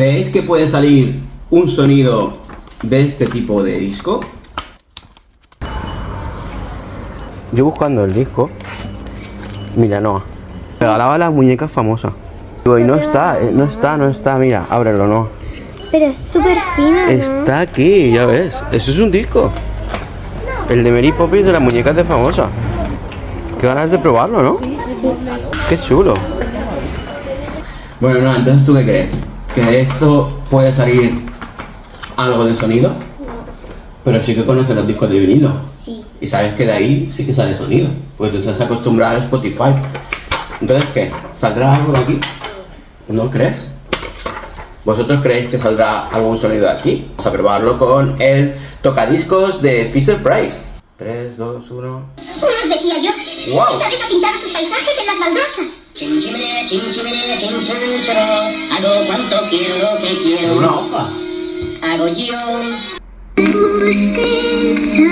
¿Creéis que puede salir un sonido de este tipo de disco? Yo buscando el disco. Mira, no. Regalaba las muñecas famosas. Digo, y no está, mira, ábrelo, no. Pero es súper fino, ¿no? Está aquí, ya ves. Eso es un disco. El de Mary Poppins de las muñecas de famosa. Qué ganas de probarlo, ¿no? Sí. Qué chulo. Bueno, no, entonces ¿tú qué crees? ¿Que de esto puede salir algo de sonido? Pero sí que conoces los discos de vinilo. Sí. Y sabes que de ahí sí que sale sonido. Pues tú estás acostumbrado a Spotify. Entonces, ¿qué? ¿Saldrá algo de aquí? ¿No crees? ¿Vosotros creéis que saldrá algún sonido de aquí? Vamos a probarlo con el tocadiscos de Fisher Price. 3, 2, 1... Os decía yo, ¡Wow! esta vez ha pintado sus paisajes en las baldosas. Chinchimere, chinchimere, chinchunchoro. Hago cuanto quiero lo que quiero. Una hoja. Hago yo. Busques